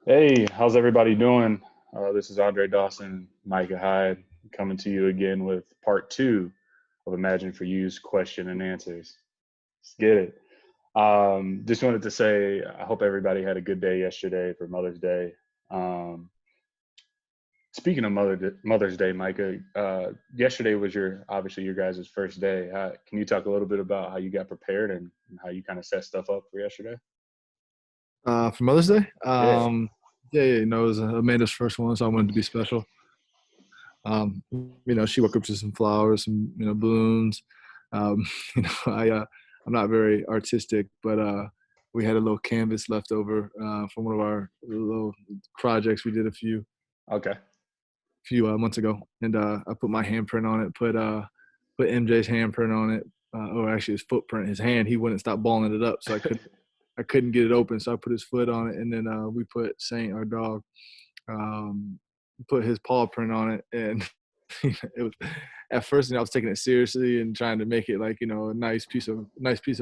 Hey, how's everybody doing? This is Andre Dawson, Micah Hyde, coming to you again with part two of Imagine for You's question and answers. Let's get it. Just wanted to say, I hope everybody had a good day yesterday for Mother's Day. Um, Speaking of Mother's Day, Micah, yesterday was obviously your guys' first day. Can you talk a little bit about how you got prepared and how you kind of set stuff up for yesterday? For Mother's Day. Yeah. It was Amanda's first one, so I wanted to be special. She woke up to some flowers, some balloons. Um, I'm not very artistic, but we had a little canvas left over from one of our little projects we did Okay. few months ago, and I put my handprint on it, put MJ's handprint on it, or actually his footprint, his hand. He wouldn't stop balling it up, so I couldn't get it open, so I put his foot on it, and then we put Saint, our dog, um, put his paw print on it, and it was at first, I was taking it seriously and trying to make it like a nice piece of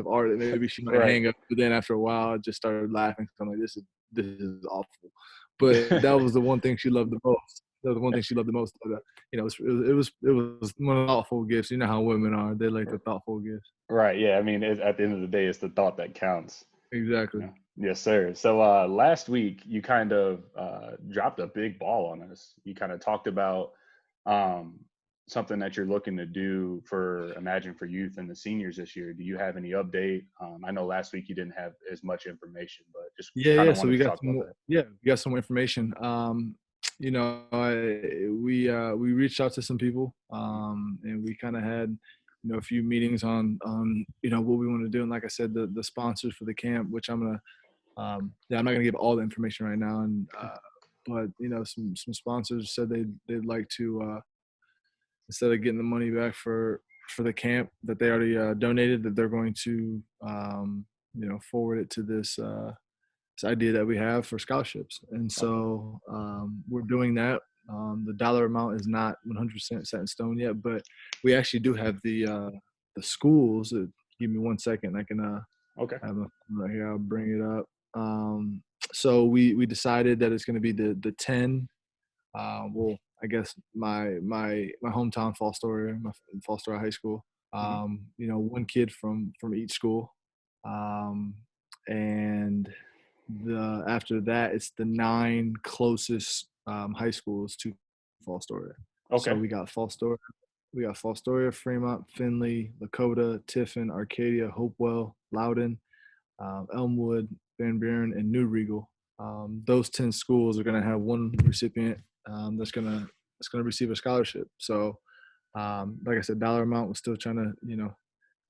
art that maybe she might Right. hang up. But then after a while, I just started laughing. I'm like, this is awful. But that was the one thing she loved the most. That was the one thing she loved the most. It was one of the thoughtful gifts. You know how women are; they like the thoughtful gifts. Right. Yeah. I mean, at the end of the day, it's the thought that counts. Exactly. Yeah. Yes, sir. So last week, you kind of dropped a big ball on us. You kind of talked about um, something that you're looking to do for Imagine for Youth and the seniors this year. Do you have any update? I know last week you didn't have as much information, but just Yeah, kind yeah. of So wanted we to got talk some about more. that. Yeah, we got some more information. We reached out to some people, and we kind of had a few meetings on what we want to do. And like I said, the sponsors for the camp, which I'm not gonna give all the information right now. And but some sponsors said they'd like to instead of getting the money back for the camp that they already donated, that they're going to forward it to this idea that we have for scholarships. And Okay. so we're doing that. The dollar amount is not 100% set in stone yet, but we actually do have the schools. Give me 1 second. I can Okay. have a right here. I'll bring it up. Um, so we decided that it's going to be the 10. Well, I guess my hometown, Fall Story, my Fall Story High School. Hmm. One kid from each school, um, and the after that it's the nine closest high schools to Fall Story. So Okay. we got Fall Story, Fremont, Findlay, Lakota, Tiffin, Arcadia, Hopewell, Loudon, Elmwood, Van Buren, and New Regal. Those 10 schools are going to have one recipient that's gonna receive a scholarship. So, like I said, dollar amount, we're still trying to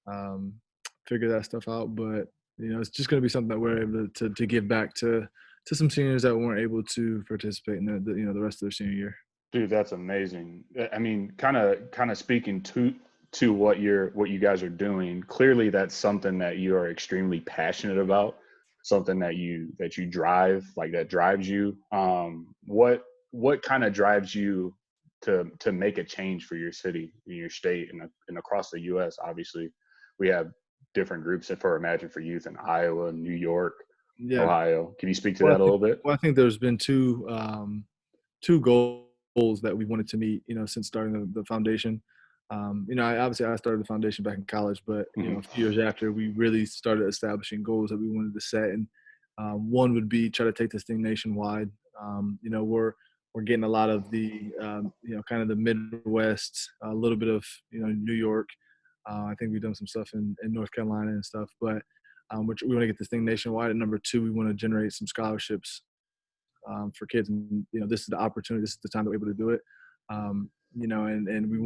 um, figure that stuff out, but it's just going to be something that we're able to give back to some seniors that weren't able to participate in the rest of their senior year. Dude, that's amazing. I mean, kind of speaking to what you guys are doing. Clearly, that's something that you are extremely passionate about. Something that you drive, like that drives you. What kind of drives you to make a change for your city, in your state, and across the U.S. Obviously, we have different groups for Imagine for Youth in Iowa, New York, Yeah. Ohio. Can you speak to Well, that a little bit? I think there's been two goals that we wanted to meet, since starting the foundation. I started the foundation back in college, but Hmm. a few years after, we really started establishing goals that we wanted to set. And one would be try to take this thing nationwide. We're getting a lot of the kind of the Midwest, a little bit of New York. I think we've done some stuff in North Carolina and stuff, but we want to get this thing nationwide. And number two, we want to generate some scholarships for kids. And this is the opportunity. This is the time that we're able to do it. And we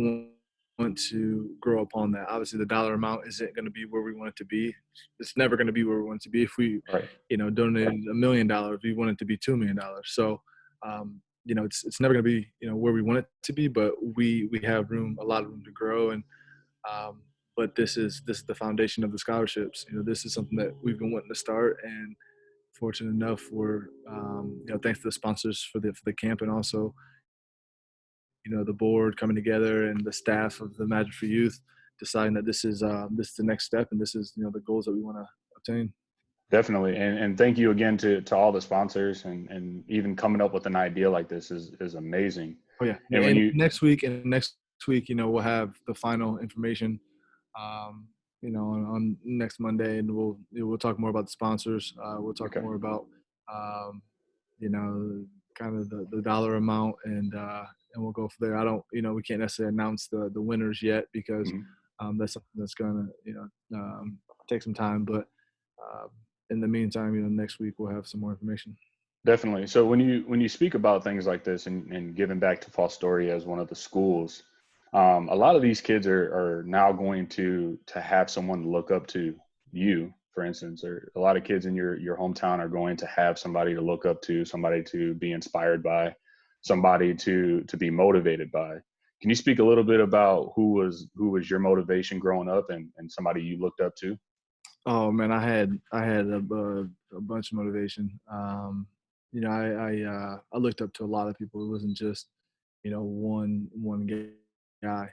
want to grow upon that. Obviously, the dollar amount isn't going to be where we want it to be. It's never going to be where we want it to be. If we, Right. donated $1 million, we want it to be $2 million. So, it's never going to be where we want it to be, but we have a lot of room to grow. And but this is the foundation of the scholarships. This is something that we've been wanting to start, and fortunate enough, we're thanks to the sponsors for the camp, and also the board coming together and the staff of the Magic for Youth deciding that this is the next step, and this is the goals that we want to obtain. Definitely. And thank you again to all the sponsors, and even coming up with an idea like this is amazing. Oh yeah, And when and you next week, we'll have the final information, um, on next Monday, and we'll talk more about the sponsors. We'll talk okay. more about, um, you know, kind of the dollar amount, and we'll go from there. I don't, we can't necessarily announce the winners yet because Mhm. that's something that's gonna, take some time. But uh, in the meantime, next week we'll have some more information. Definitely. So when you speak about things like this, and giving back to Fostoria as one of the schools, a lot of these kids are now going to have someone to look up to. You, for instance, or a lot of kids in your hometown are going to have somebody to look up to, somebody to be inspired by, somebody to be motivated by. Can you speak a little bit about who was your motivation growing up, and somebody you looked up to? Oh man, I had a bunch of motivation. I looked up to a lot of people. It wasn't just one guy.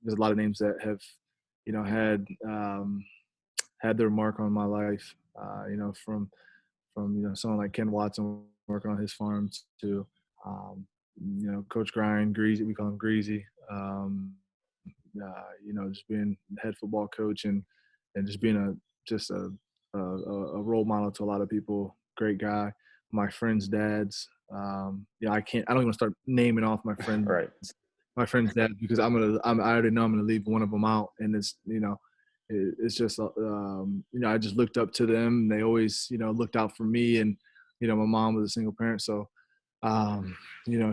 There's a lot of names that have had their mark on my life. From someone like Ken Watson working on his farms to Coach Grind, Greasy. We call him Greasy. Just being the head football coach and just being a role model to a lot of people. Great guy. My friends' dads. I can't. I don't even start naming off Right. my friends' dads because I already know I'm gonna leave one of them out, and it's just I just looked up to them. And they always looked out for me, and my mom was a single parent, so um,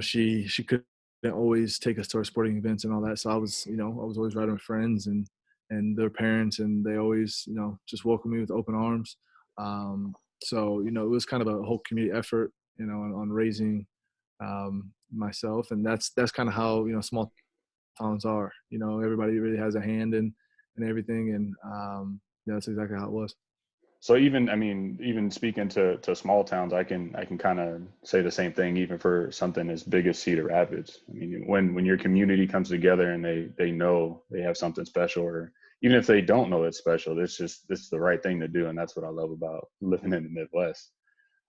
she couldn't always take us to our sporting events and all that. So I was always riding with friends and their parents, and they always, just welcomed me with open arms. It was kind of a whole community effort, on raising myself, and that's kind of how small towns are. Everybody really has a hand in everything, and that's exactly how it was. So even, I mean, even speaking to small towns, I can kind of say the same thing, even for something as big as Cedar Rapids. I mean, when your community comes together and they know they have something special, or even if they don't know it's special, it's the right thing to do, and that's what I love about living in the Midwest.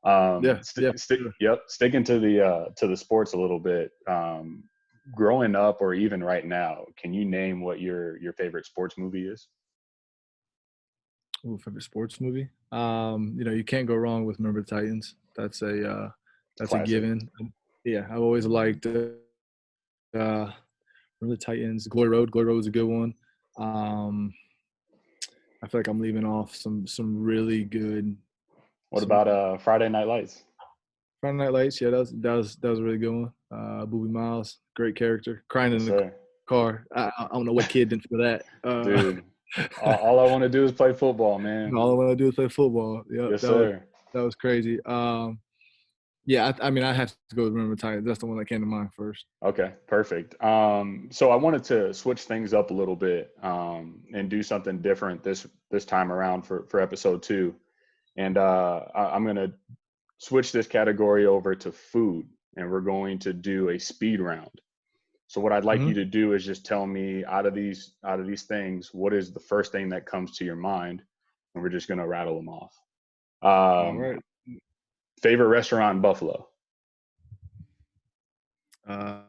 Yeah, yeah, sure. Yep, sticking to the sports a little bit. Growing up, or even right now, can you name what your favorite sports movie is? Ooh, favorite sports movie. You can't go wrong with Remember the Titans. That's a Classic. given. Yeah, I've always liked Remember the Titans. Glory Road. Glory Road was a good one. Um, I feel like I'm leaving off some really good What some about Friday Night Lights? Friday Night Lights. Yeah, that was a really good one. Booby Miles, great character. Crying Yes, in the sir. car. I don't know what kid didn't feel that. Dude, all I want to do is play football, man. All I want to do is play football. Yep, Yes, sir. that was crazy. Yeah, I mean, I have to go with Remember the Titans. That's the one that came to mind first. Okay, perfect. So I wanted to switch things up a little bit, and do something different this time around for episode 2. And I'm gonna switch this category over to food, and we're going to do a speed round. So what I'd like Mm-hmm. you to do is just tell me, out of these things, what is the first thing that comes to your mind, and we're just gonna rattle them off. All Um, right. Favorite restaurant in Buffalo? Uh,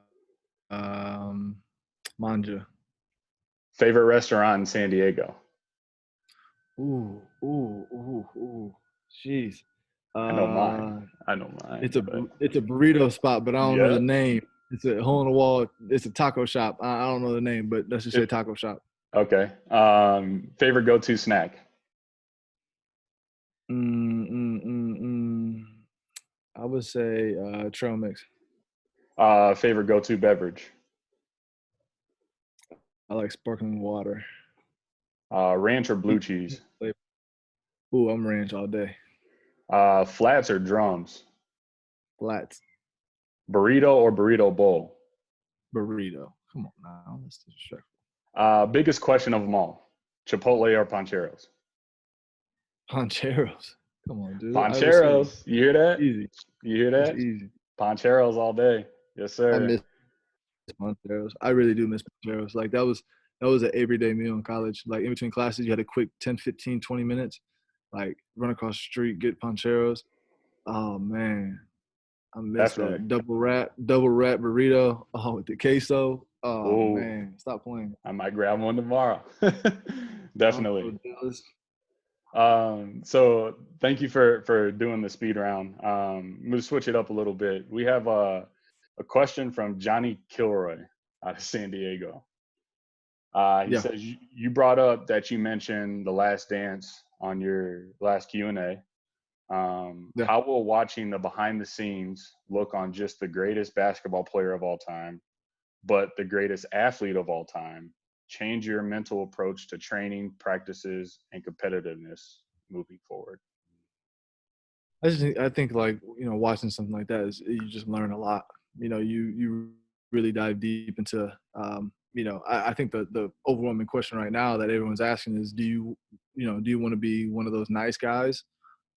um, Manja. Favorite restaurant in San Diego? Ooh, ooh, ooh, ooh. Jeez. I know mine. Uh, I know it's mine, a but it's a burrito spot, but I don't know yeah. the name. It's a hole in the wall. It's a taco shop. I don't know the name, but let's just say It, taco shop. okay. Favorite go-to snack? Mm, mm, mm, mm. I would say trail mix. Favorite go-to beverage? I like sparkling water. Ranch or blue cheese? Ooh, I'm ranch all day. Flats or drums? Flats. Burrito or burrito bowl? Burrito. Come on now. That's disrespectful. Biggest question of them all: Chipotle or Pancheros? Pancheros. Come on, dude. I would say Pancheros. You hear that? easy. You hear That's that? easy. Pancheros all day. Yes, I sir. miss Pancheros. I really do miss Pancheros. Like that was an everyday meal in college. Like in between classes, you had a quick 10, 15, 20 minutes. like run across the street, get pancheros. Oh man, I miss Definitely. that double wrap burrito. Oh, with the queso. Oh Oh, man, stop playing. I might grab one tomorrow. I'm so Definitely. jealous. So thank you for doing the speed round. I'm gonna switch it up a little bit. We have a question from Johnny Kilroy out of San Diego. He Yeah, says you brought up that you mentioned The Last Dance on your last Q&A. yeah. How will watching the behind the scenes look on just the greatest basketball player of all time, but the greatest athlete of all time, change your mental approach to training, practices, and competitiveness moving forward? I think like watching something like that is you just learn a lot. You really dive deep into I think the overwhelming question right now that everyone's asking is do you want to be one of those nice guys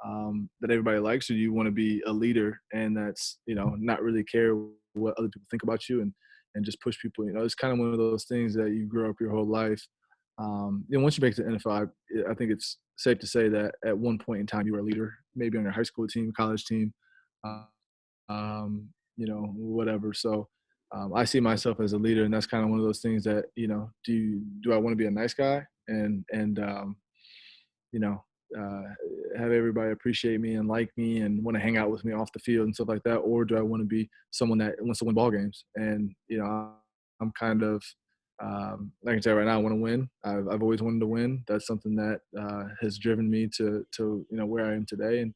that everybody likes, or do you want to be a leader and that's not really care what other people think about you and just push people. It's kind of one of those things that you grow up your whole life. Once you make it to the NFL, I think it's safe to say that at one point in time you were a leader, maybe on your high school team, college team, uh, whatever. So I see myself as a leader, and that's kind of one of those things that do I want to be a nice guy and you know, uh, have everybody appreciate me and like me and want to hang out with me off the field and stuff like that, or do I want to be someone that wants to win ball games? And I'm kind of like I can say right now, I want to win. I've always wanted to win. That's something that has driven me to where I am today. And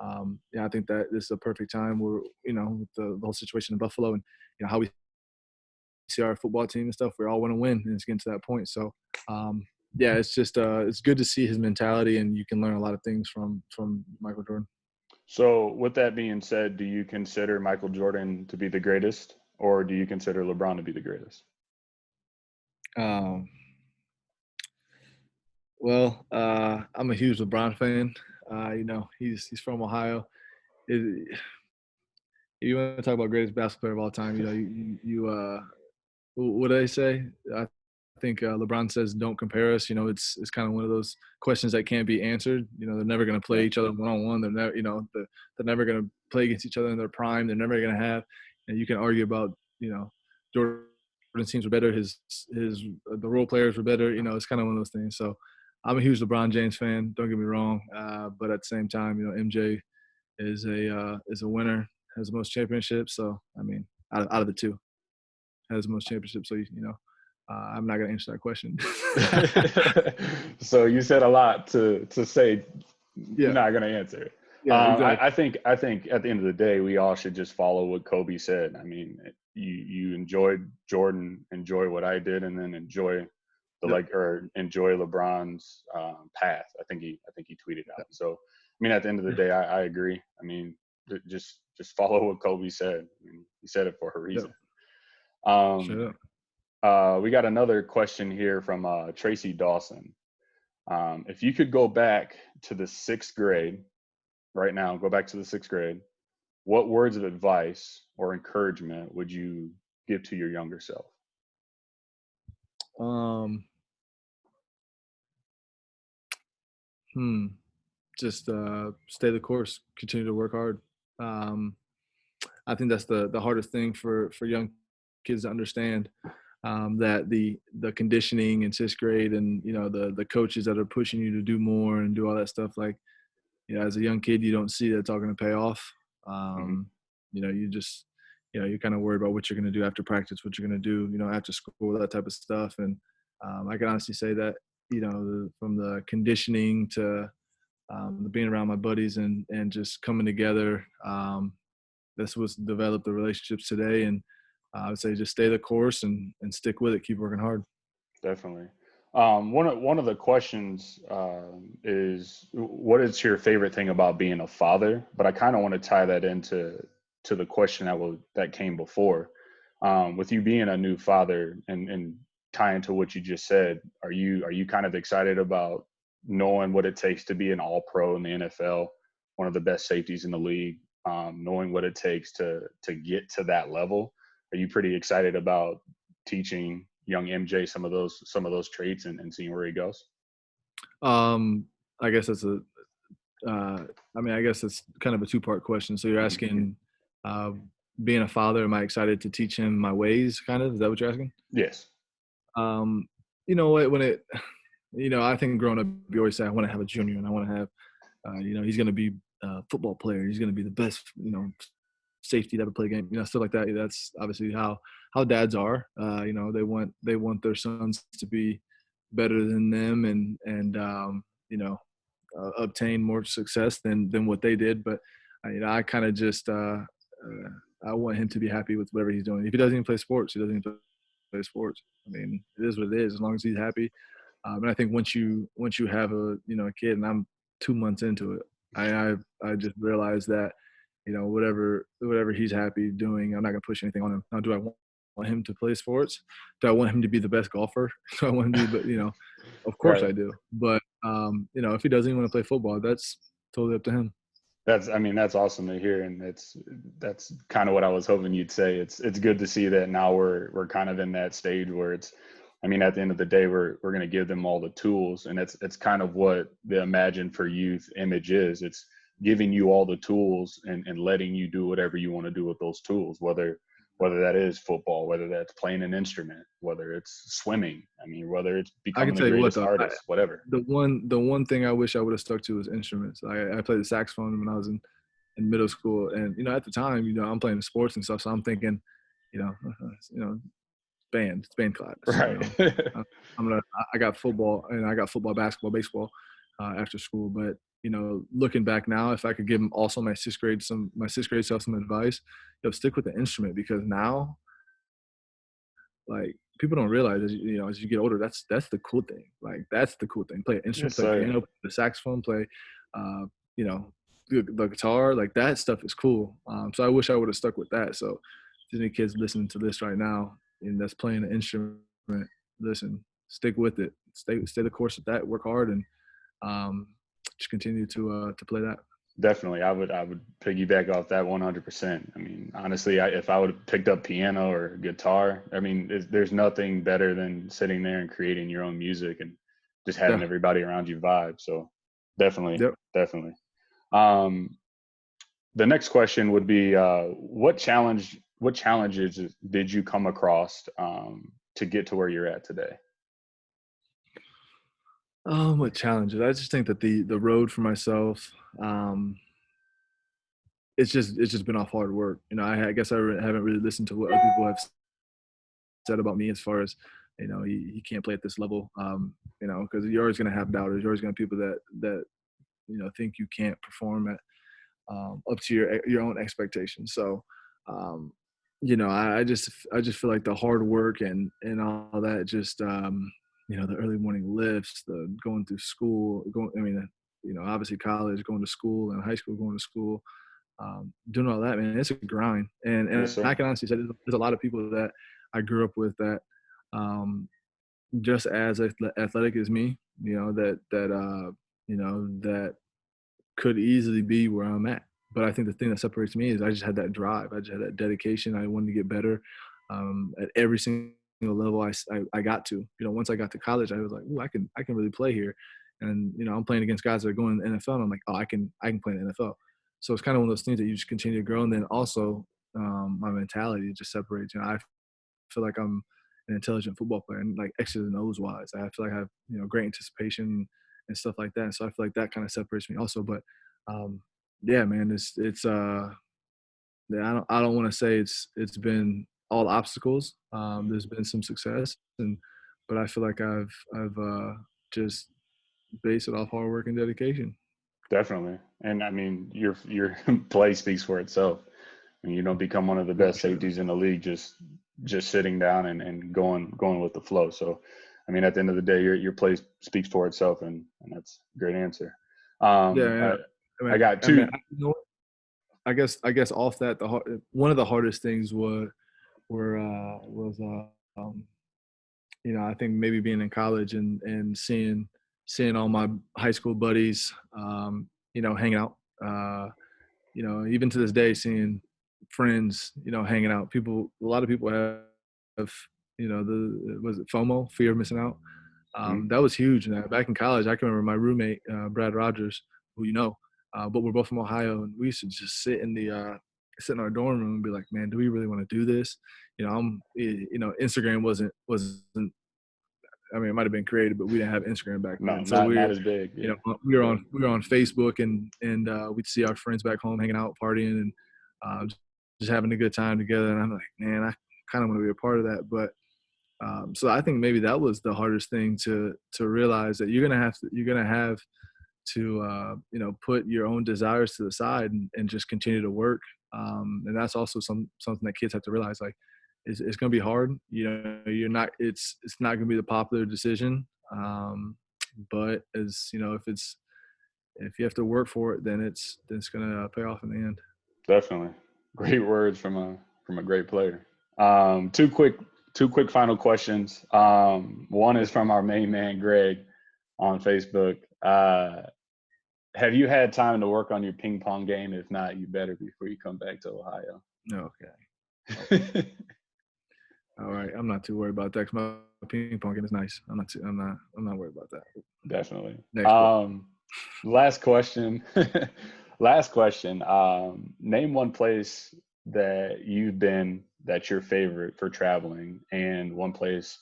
I think that this is a perfect time where with the whole situation in Buffalo and how we see our football team and stuff, we all want to win, and it's getting to that point. So it's just it's good to see his mentality, and you can learn a lot of things from Michael Jordan. So, with that being said, do you consider Michael Jordan to be the greatest, or do you consider LeBron to be the greatest? Um, I'm a huge LeBron fan. He's from Ohio. If you want to talk about greatest basketball player of all time, what do they say? I think LeBron says, "Don't compare us." It's kind of one of those questions that can't be answered. They're never going to play Yeah. each other one on one. They're never, they're never going to play against each other in their prime. They're never going to have. And you can argue about, Jordan's teams were better. His the role players were better. It's kind of one of those things. So I'm a huge LeBron James fan. Don't get me wrong. But at the same time, MJ is a winner, has the most championships. So I mean, out of the two, has the most championships. So I'm not gonna answer that question. So you said a lot to say you're Yeah, not going to answer. yeah, exactly. I think at the end of the day, we all should just follow what Kobe said. I mean, you enjoyed Jordan, enjoy what I did, and then enjoy Yep, or enjoy LeBron's path. I think he tweeted out. yep, So I mean, at the end of the yeah, day, I agree. I mean, just follow what Kobe said. I mean, he said it for a yep. reason. Shut Um, up. we got another question here from Tracy Dawson. If you could go back to the sixth grade right now, go back to the sixth grade, what words of advice or encouragement would you give to your younger self? Um, hmm. Just stay the course. Continue to work hard. Um, I think that's the hardest thing for young kids to understand. That the conditioning in sixth grade and the coaches that are pushing you to do more and do all that stuff, like as a young kid, you don't see that's all going to pay off. Hmm. You just you're kind of worried about what you're going to do after practice, what you're going to do after school, that type of stuff. And I can honestly say that from the conditioning to the being around my buddies and just coming together, that's what's developed the relationships today. And I would say just stay the course and stick with it, keep working hard. Definitely. One of the questions is what is your favorite thing about being a father? But I kind of want to tie that into the question that came before. With you being a new father and tying to what you just said, are you kind of excited about knowing what it takes to be an all pro in the NFL, one of the best safeties in the league, knowing what it takes to get to that level? Are you pretty excited about teaching young MJ some of those traits and seeing where he goes? Um, I guess that's I mean, I guess it's kind of a two-part question. So you're asking, uh, being a father, am I excited to teach him my ways? Kind of, is that what you're asking? Yes. Um, you know what? I think growing up, you always say I want to have a junior, and I want to have, he's going to be a football player. He's going to be the best, safety to ever play a game. Stuff like that. That's obviously how dads are. They want their sons to be better than them, and obtain more success than what they did. But I kind of just I want him to be happy with whatever he's doing. If he doesn't even play sports, he doesn't even play sports. I mean, it is what it is. As long as he's happy. And I think once you have a kid, and I'm 2 months into it, I just realized that whatever he's happy doing, I'm not gonna push anything on him. Now, do I want him to play sports? Do I want him to be the best golfer? Do I want him to be, of course Right. I do. But if he doesn't even want to play football, that's totally up to him. That's awesome to hear, and that's kind of what I was hoping you'd say. It's good to see that now we're kind of in that stage where at the end of the day, we're going to give them all the tools, and it's kind of what the Imagine for Youth image is. It's giving you all the tools and letting you do whatever you want to do with those tools, whether that is football, whether that's playing an instrument, whether it's swimming. Whether it's I can becoming the tell you what greatest though, artist, whatever. the one thing I wish I would have stuck to was instruments. I played the saxophone when I was in middle school, and at the time, I'm playing sports and stuff, so I'm thinking, you know, you know, it's band class. Right. I- I got football, and I got football, basketball, baseball after school. But looking back now, if I could give also my sixth grade self some advice, stick with the instrument, because now, like, people don't realize, as you get older, that's the cool thing. Like, that's the cool thing. Play an instrument, Yes, play sir. piano, play the saxophone, play, uh, you know, the guitar. Like, that stuff is cool. So I wish I would have stuck with that. So, if any kids listening to this right now and that's playing an instrument, listen, stick with it. Stay the course with that. Work hard, and um, just continue to play that. Definitely, I would piggyback off that 100%. Honestly, if I would have picked up piano or guitar, there's nothing better than sitting there and creating your own music and just having Yeah. everybody around you vibe. So definitely, Yep. definitely. Um, the next question would be, what challenges did you come across to get to where you're at today? What challenges? I just think that the road for myself, um, it's just been off hard work. I guess haven't really listened to what other people have said about me, as far as, he can't play at this level. Because you're always going to have doubters. You're always going to have people that think you can't perform at, up to your own expectations. So, um, I just feel like the hard work and all that, just, the early morning lifts, the going through school, obviously college, going to school, and high school, going to school, doing all that, man, it's a grind. And Yes, and I sir. can honestly say there's a lot of people that I grew up with that, um, just as athletic as me, that could easily be where I'm at. But I think the thing that separates me is I just had that drive. I just had that dedication. I wanted to get better, at every single level I got to. Once I got to college, I was like, "Ooh, I can really play here." And I'm playing against guys that are going to the NFL, and I'm like, "Oh, I can play in the NFL." So it's kind of one of those things that you just continue to grow. And then also, my mentality just separates. I feel like I'm an intelligent football player, and like X's and O's wise, I feel like I have great anticipation and stuff like that. And so I feel like that kind of separates me also. But um, yeah, man, it's yeah, I don't want to say it's been all obstacles. There's been some success, but I feel like I've just based it off hard work and dedication. Definitely. And your play speaks for itself. You don't become one of the best Appreciate it. safeties in the league just sitting down and going with the flow. So, at the end of the day, your play speaks for itself, and that's a great answer. Yeah, yeah. I, I I mean, got I mean, two. I guess off that, one of the hardest things was I think maybe being in college and seeing all my high school buddies, hanging out. Even to this day, seeing friends, hanging out. A lot of people have, the was it FOMO, fear of missing out. Mhm. That was huge. And back in college, I can remember my roommate, Brad Rogers, who but we're both from Ohio, and we used to just sit in our dorm room and be like, man, do we really want to do this? Instagram wasn't. I mean, it might have been created, but we didn't have Instagram back No, then. So not as big. Yeah. we were on Facebook, and we'd see our friends back home hanging out, partying, and just having a good time together. And I'm like, man, I kind of want to be a part of that. But so I think maybe that was the hardest thing to realize, that you're gonna have to put your own desires to the side and just continue to work. And that's also something that kids have to realize, like it's going to be hard. You're not, it's not going to be the popular decision. But as you know, if you have to work for it, then it's going to pay off in the end. Definitely. Great words from a great player. Two quick final questions. One is from our main man, Greg, on Facebook. Have you had time to work on your ping pong game? If not, you better before you come back to Ohio. Okay. All right. I'm not too worried about that, 'cause my ping pong game is nice. I'm not worried about that. Definitely. Next Last question. Last question. Name one place that you've been that's your favorite for traveling, and one place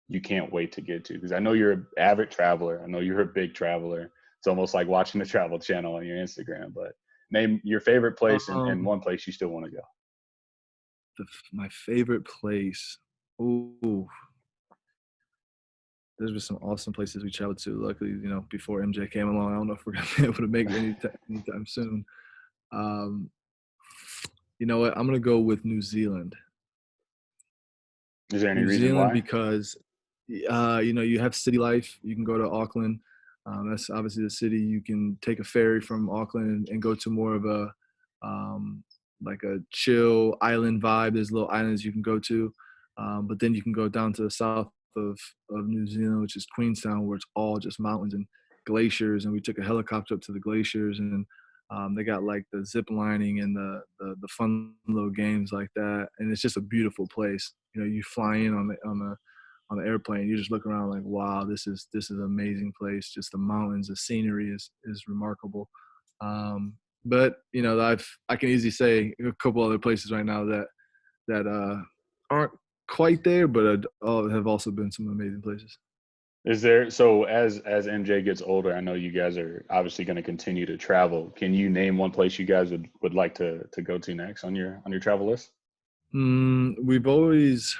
you can't wait to get to. Because I know you're an avid traveler. I know you're a big traveler. It's almost like watching the Travel Channel on your Instagram. But name your favorite place and one place you still want to go. My favorite place. Ooh. There's been some awesome places we traveled to. Luckily, before MJ came along, I don't know if we're gonna be able to make it anytime soon. You know what? I'm gonna go with New Zealand. Is there any New reason Zealand why? because you have city life. You can go to Auckland. That's obviously the city. You can take a ferry from Auckland and go to more of a like a chill island vibe. There's little islands you can go to, but then you can go down to the south of New Zealand, which is Queenstown, where it's all just mountains and glaciers. And we took a helicopter up to the glaciers, and they got like the zip lining and the fun little games like that. And it's just a beautiful place. You fly in on the airplane, you just look around like, wow, this is an amazing place. Just the mountains, the scenery is remarkable. But I can easily say a couple other places right now that aren't quite there, but have also been some amazing places. Is there, so as MJ gets older, I know you guys are obviously going to continue to travel. Can you name one place you guys would like to go to next on your travel list? We've always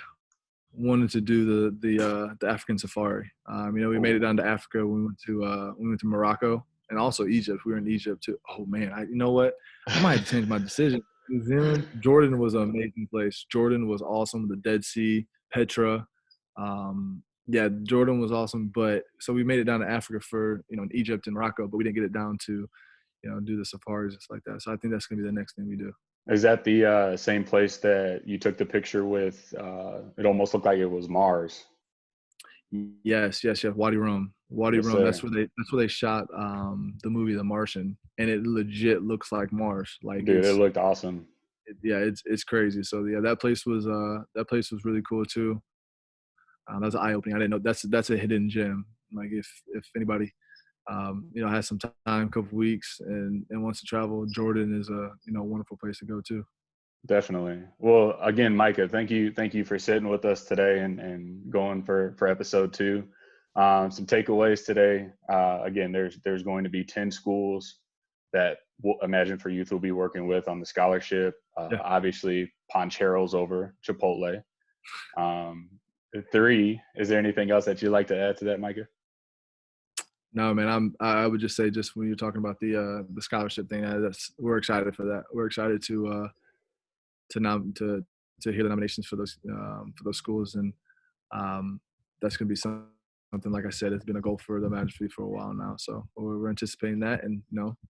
wanted to do the African safari. We made it down to Africa. We went to Morocco and also Egypt. We were in Egypt too. Oh man, you know what? I might have to change my decision. New Zealand, Jordan was an amazing place. Jordan was awesome. The Dead Sea, Petra. Yeah, Jordan was awesome. But so we made it down to Africa for in Egypt and Morocco, but we didn't get it down to do the safaris and stuff like that. So I think that's gonna be the next thing we do. Is that the same place that you took the picture with? It almost looked like it was Mars. Yes. Wadi Rum. Wadi Yes, Rum. sir. That's where they shot the movie The Martian, and it legit looks like Mars. Like Dude, it looked awesome. it's crazy. So yeah, that place was really cool too. That's eye opening. I didn't know that's a hidden gem. Like if anybody has some time, a couple weeks, and wants to travel, Jordan is a wonderful place to go to. Definitely. Well, again, Micah, thank you for sitting with us today and going for episode 2. Some takeaways today. Again, there's going to be 10 schools that Imagine for Youth will be working with on the scholarship. Yeah. Obviously, Ponchero's over Chipotle. 3, is there anything else that you'd like to add to that, Micah? No, man. I would just say, just when you're talking about the scholarship thing, we're excited for that. We're excited to hear the nominations for those schools, and that's going to be something. Like I said, it's been a goal for the Imagine for a while now. So we're anticipating that, and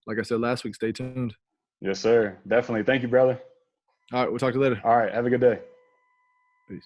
like I said last week, stay tuned. Yes, sir. Definitely. Thank you, brother. All right, we'll talk to you later. All right. Have a good day. Peace.